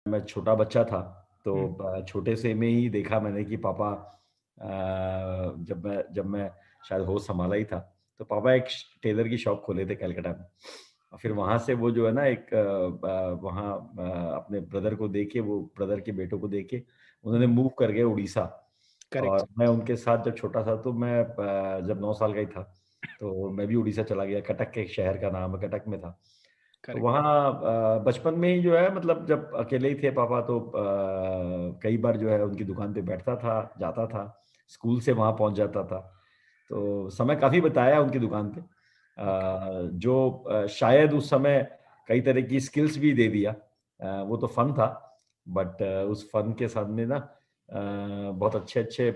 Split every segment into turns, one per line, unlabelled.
मैं छोटा बच्चा था, तो
हुँ,
छोटे से में ही देखा मैंने कि पापा जब मैं शायद होश संभाला ही था, तो पापा एक टेलर की शॉप खोले थे कलकत्ता में। और फिर
जी,
वहाँ से वो जो है ना एक वहाँ अपने ब्रदर को देख के, वो ब्रदर के बेटों को देख के उन्होंने
हुँ,
मूव कर गए उड़ीसा।
करेक्ट,
और मैं उनके साथ जब छोटा था, तो मैं जब 9 साल का ही था, तो मैं भी उड़ीसा चला गया। कटक के एक शहर का नाम है, कटक में था। तो
करेक्ट,
वहाँ बचपन में ही जो है, मतलब जब अकेले ही थे पापा, तो कई बार जो है उनकी दुकान पे बैठता था, जाता था, स्कूल से वहाँ पहुँच जाता था। तो समय काफ़ी बिताया उनकी दुकान पे,
ओके,
जो शायद उस समय कई तरह की स्किल्स भी दे दिया। वो तो फन था, बट उस फन के साथ में ना बहुत अच्छे-अच्छे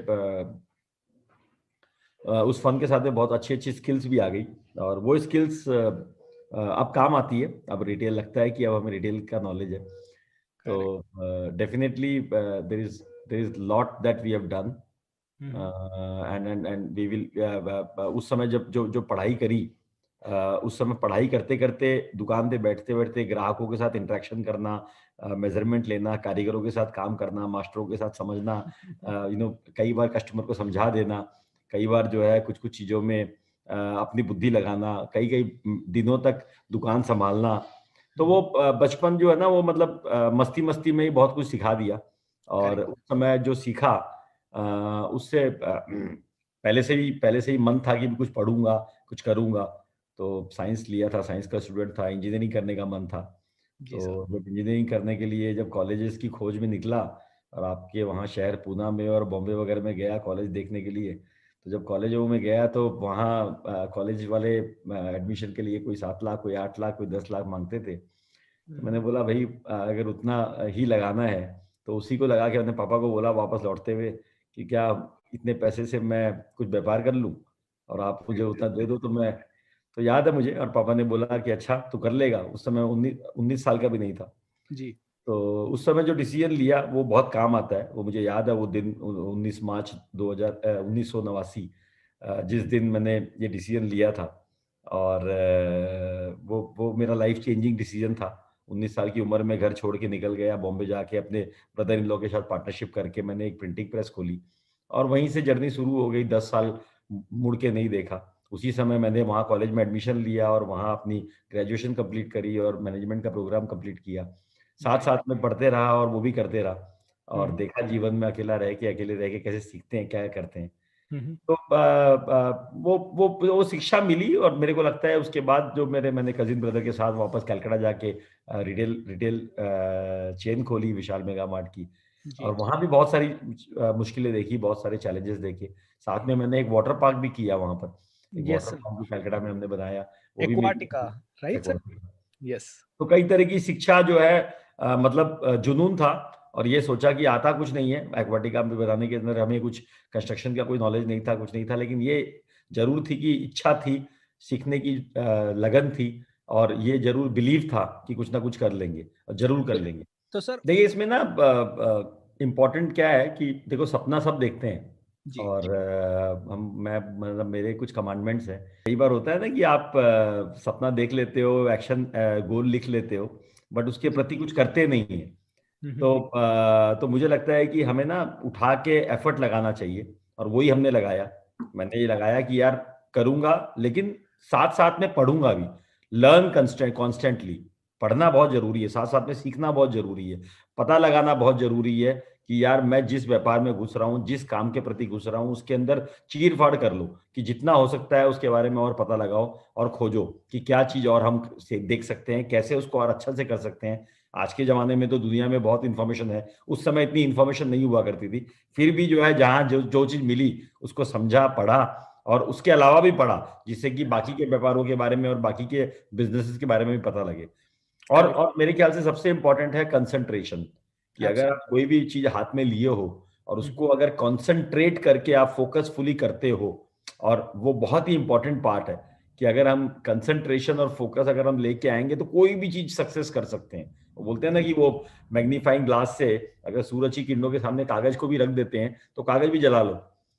उस फन के साथ में बहुत अच्छी-अच्छी स्किल्स भी आ गई, और वो स्किल्स अब काम आती है। अब रिटेल लगता है कि अब हमें रिटेल का नॉलेज है। तो
correct,
definitely there is lot that we have done,
hmm, hmm,
and we will उस समय जब जो जो पढ़ाई करी, उस समय पढ़ाई करते-करते, दुकान पे बैठते-बैठते ग्राहकों के साथ इंटरेक्शन करना, मेज़रमेंट लेना, कारीगरों के साथ काम करना, मास्टरों के साथ समझना, कई बार कस्टमर को समझा देना, कई बार जो है कुछ-कुछ चीज़ों में अपनी बुद्धि लगाना, कई-कई दिनों तक दुकान सँभालना। तो वो
हुँ,
बचपन जो है ना, वो मतलब मस्ती-मस्ती में ही बहुत कुछ सिखा दिया। और
करेक्ट,
उस समय जो सीखा, अ, उससे पहले से ही मन था कि कुछ पढ़ूँगा, कुछ करूँगा। तो साइंस लिया था, साइंस का स्टूडेंट था, इंजीनियरिंग करने का मन था।
जी सर,
तो जब इंजीनियरिंग करने के लिए जब कॉलेजेस की खोज में निकला, और आपके वहाँ शहर पूना में और बॉम्बे वगैरह में गया कॉलेज देखने के लिए, तो जब कॉलेजों में गया, तो वहाँ कॉलेज वाले एडमिशन के लिए कोई 7 लाख, कोई 8 लाख, कोई 10 लाख माँगते थे। तो
हुँ,
मैंने बोला, भई अगर उतना ही लगाना है, तो उसी को लगा के अपने पापा को बोला वापस लौटते हुए कि क्या इतने पैसे से मैं कुछ व्यापार कर लूँ और आप मुझे उतना दे दो, तो मैं, तो याद है मुझे, और पापा ने बोला कि अच्छा तू कर लेगा। उस समय 19 साल का भी नहीं था।
जी,
तो उस समय जो डिसीज़न लिया वो बहुत काम आता है। वो मुझे याद है, वो दिन 19 मार्च 1989, जिस दिन मैंने ये डिसीज़न लिया था, और वो मेरा लाइफ़ चेंजिंग डिसीज़न था। 19 साल की उम्र में घर छोड़ के निकल गया, बॉम्बे जाके अपने ब्रदर इन लॉ के साथ पार्टनरशिप करके मैंने एक प्रिंटिंग प्रेस खोली, और वहीं से जर्नी शुरू हो गई। 10 साल मुड़ के नहीं देखा। उसी समय मैंने वहाँ कॉलेज में एडमिशन लिया और वहाँ अपनी ग्रेजुएशन कंप्लीट करी और मैनेजमेंट का प्रोग्राम कंप्लीट किया।
ग्रेट,
साथ-साथ में पढ़ते रहा और वो भी करते रहा, और
हुँ,
देखा जीवन में अकेले रह के कैसे सीखते हैं, क्या करते हैं।
हुँ, हुँ,
तो वो शिक्षा मिली, और मेरे को लगता है उसके बाद जो मैंने कज़िन ब्रदर के साथ वापस कलकत्ता जाके रिटेल रिटेल चेन खोली विशाल मेगा मार्ट की, और
जी,
वहाँ भी बहुत सारी मुश्किलें देखी, बहुत सारे चैलेंजेस देखे। साथ में मैंने एक वाटर पार्क भी किया वहाँ पर। एक
येस
वाटर
सर,
पार्क भी कलकत्ता में हमने बनाया, वो भी
एक्वाटिका,
मेरी
राइट सर?
एक।
येस,
तो कई तरह की शिक्षा जो है, मतलब जुनून था, और ये सोचा कि आता कुछ नहीं है, एक्वाटिका में बनाने के अंदर हमें कुछ कंस्ट्रक्शन का कोई नॉलेज नहीं था, कुछ नहीं था, लेकिन ये ज़रूर थी कि इच्छा थी, सीखने की लगन थी, और ये ज़रूर बिलीव था कि कुछ ना कुछ कर लेंगे और ज़रूर कर
तो
लेंगे।
तो सर
देखिए, इसमें ना इम्पोर्टेंट क्या है कि देखो, सपना सब देखते हैं,
जी,
और मैं मतलब मेरे कुछ कमांडमेंट्स हैं। कई बार होता है ना कि आप सपना देख लेते हो, एक्शन गोल लिख लेते हो, बट उसके
जी,
प्रति कुछ करते नहीं हैं।
हुँ, हुँ,
तो मुझे लगता है कि हमें ना उठा के एफर्ट लगाना चाहिए, और वही हमने लगाया। मैंने ये लगाया कि यार करूँगा, लेकिन साथ-साथ में पढ़ूँगा भी। Learn constantly. पढ़ना बहुत ज़रूरी है, साथ-साथ में सीखना बहुत ज़रूरी है। पता लगाना बहुत ज़रूरी है कि यार मैं जिस व्यापार में घुस रहा हूँ, जिस काम के प्रति घुस रहा हूँ, उसके अंदर चीर-फाड़ कर लो, कि जितना हो सकता है उसके बारे में और पता लगाओ, और खोजो कि क्या चीज़ और हम से देख सकते हैं, कैसे उसको और अच्छा से कर सकते हैं। आज के ज़माने में तो दुनिया में बहुत इन्फॉर्मेशन है, उस समय इतनी इन्फॉर्मेशन नहीं हुआ करती थी। फिर भी जो है, जहाँ जो जो चीज़ मिली उसको समझा, पढ़ा, और उसके अलावा भी पढ़ा, जिससे कि बाकी के व्यापारों के बारे में और बाकी के बिज़नेसेस के बारे में भी पता लगे।
करेक्ट,
और मेरे ख्याल से सबसे इम्पोर्टेंट है कंसंट्रेशन, कि अगर आप
एब्सोल्यूटली,
कोई भी चीज़ हाथ में लिए हो और
हुँ,
उसको अगर कंसंट्रेट करके आप फ़ोकसफुली करते हो, और वो बहुत ही इम्पोर्टेंट पार्ट है कि अगर हम कंसंट्रेशन और फ़ोकस अगर हम लेके आएँगे, तो कोई भी चीज़ सक्सेस कर सकते हैं। वो बोलते हैं ना कि वो मैग्नीफाइंग ग्लास से अगर सूरज की किरणों के सामने कागज़ को भी रख देते हैं, तो कागज़ भी जला लो।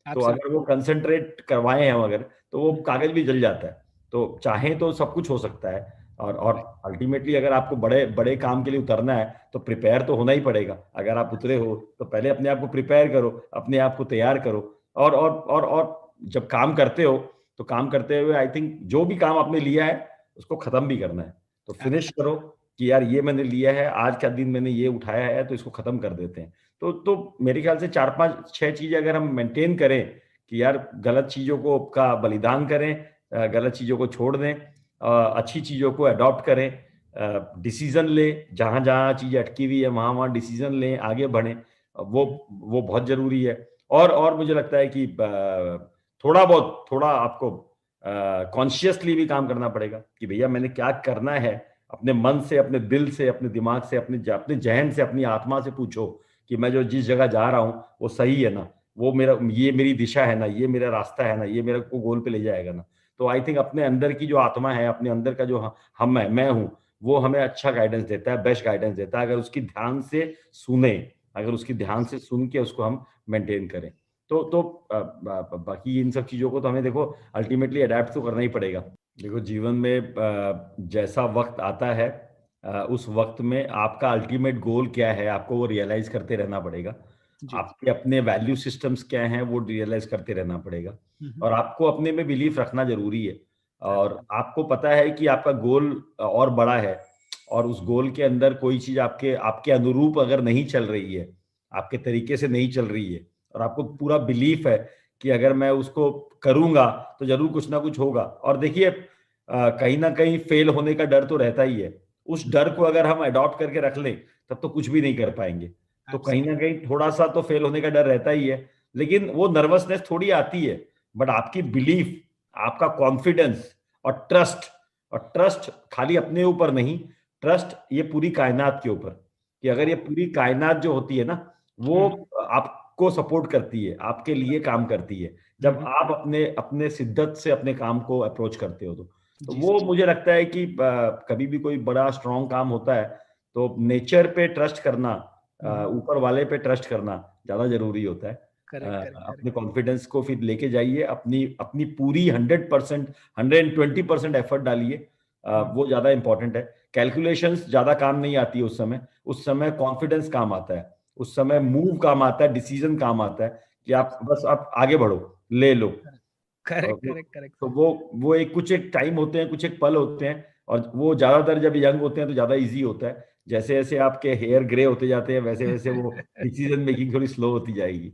तो अगर
एब्सोल्यूटली,
वो कंसंट्रेट करवाएँ हम अगर, तो वो
हुँ,
कागज़ भी जल जाता है। तो चाहें तो सब कुछ हो सकता है। और अल्टीमेटली अगर आपको बड़े बड़े काम के लिए उतरना है तो प्रिपेयर तो होना ही पड़ेगा। अगर आप उतरे हो तो पहले अपने आप को प्रिपेयर करो, अपने आप को तैयार करो। और जब काम करते हो तो काम करते हुए आई थिंक जो भी काम आपने लिया है उसको खत्म भी करना है। तो फिनिश करो कि यार ये मैंने लिया है, आज का दिन मैंने ये उठाया है, तो इसको खत्म कर देते हैं। तो मेरे ख्याल से 4 5 6 चीजें अगर हम मेंटेन करें कि यार गलत चीजों को का बलिदान करें, गलत चीजों को छोड़ दें, अच्छी चीजों को अडॉप्ट करें, डिसीजन ले, जहां जहां चीजें अटकी हुई है वहां वहां डिसीजन लें, आगे बढ़ें, वो बहुत जरूरी है। और मुझे लगता है कि थोड़ा आपको कॉन्शियसली भी काम करना पड़ेगा कि भैया मैंने क्या करना है। अपने मन से, अपने दिल से, अपने दिमाग से, अपने जहन से, अपनी आत्मा से पूछो कि मैं जो जिस जगह जा रहा हूं वो सही है ना, वो ये मेरी दिशा है ना, ये मेरा रास्ता है ना, ये मेरे को गोल पे ले जाएगा ना। तो आई थिंक अपने अंदर की जो आत्मा है, अपने अंदर का जो हम है, मैं हूं, वो हमें अच्छा गाइडेंस देता है, बेस्ट गाइडेंस देता है, अगर उसकी ध्यान से सुने, अगर उसकी ध्यान से सुन के उसको हम मेंटेन करें। तो बाकी इन सब चीजों को तो हमें देखो अल्टीमेटली अडेप्ट तो करना ही पड़ेगा। देखो जीवन में जैसा वक्त आता है, उस वक्त में आपका अल्टीमेट गोल क्या है आपको वो रियलाइज करते रहना पड़ेगा।
जी।
आपके अपने वैल्यू सिस्टम्स क्या हैं वो रियलाइज करते रहना पड़ेगा।
हम्म।
और आपको अपने में बिलीफ रखना जरूरी है। और
Absolutely.
आपको पता है कि आपका गोल और बड़ा है, और उस गोल के अंदर कोई चीज आपके आपके अनुरूप अगर नहीं चल रही है, आपके तरीके से नहीं चल रही है, और आपको पूरा बिलीफ है कि अगर मैं उसको करूंगा तो जरूर कुछ ना कुछ होगा। और देखिए कहीं ना कहीं फेल होने का डर तो रहता ही है। उस डर को अगर हम अडॉप्ट करके रख लें तब तो कुछ भी नहीं कर पाएंगे। तो कहीं ना कहीं थोड़ा सा तो फेल होने का डर रहता ही है, लेकिन वो नर्वसनेस थोड़ी आती है। बट आपकी बिलीफ, आपका कॉन्फिडेंस और ट्रस्ट खाली अपने ऊपर नहीं, ट्रस्ट ये पूरी कायनात के ऊपर, कि अगर ये पूरी कायनात जो होती है ना, वो आपको सपोर्ट करती है, आपके लिए काम करती है, जब आप अपने अपने शिद्दत से अपने काम को अप्रोच करते हो। तो
जी
वो
सर।
मुझे लगता है कि कभी भी कोई बड़ा स्ट्रांग काम होता है तो नेचर पे ट्रस्ट करना, ऊपर वाले पे ट्रस्ट करना ज्यादा जरूरी होता है।
करेक्ट करेक्ट
अपने
करेक्ट।
कॉन्फिडेंस को फिर लेके जाइए, अपनी अपनी पूरी 100%, 120% एफर्ट डालिए। वो ज्यादा इंपॉर्टेंट है। कैलकुलेशंस ज्यादा काम नहीं आती है उस समय कॉन्फिडेंस काम आता है, उस समय मूव काम आता है, डिसीजन काम आता है, कि आप बस आप आगे बढ़ो, ले लो। और
करेक्ट करेक्ट करेक्ट
तो
सर।
वो एक टाइम होते हैं, कुछ एक पल होते हैं, और वो ज्यादातर जब यंग होते हैं तो ज्यादा इजी होता है। जैसे जैसे आपके हेयर ग्रे होते जाते हैं वैसे वैसे वो डिसीजन मेकिंग थोड़ी स्लो होती जाएगी।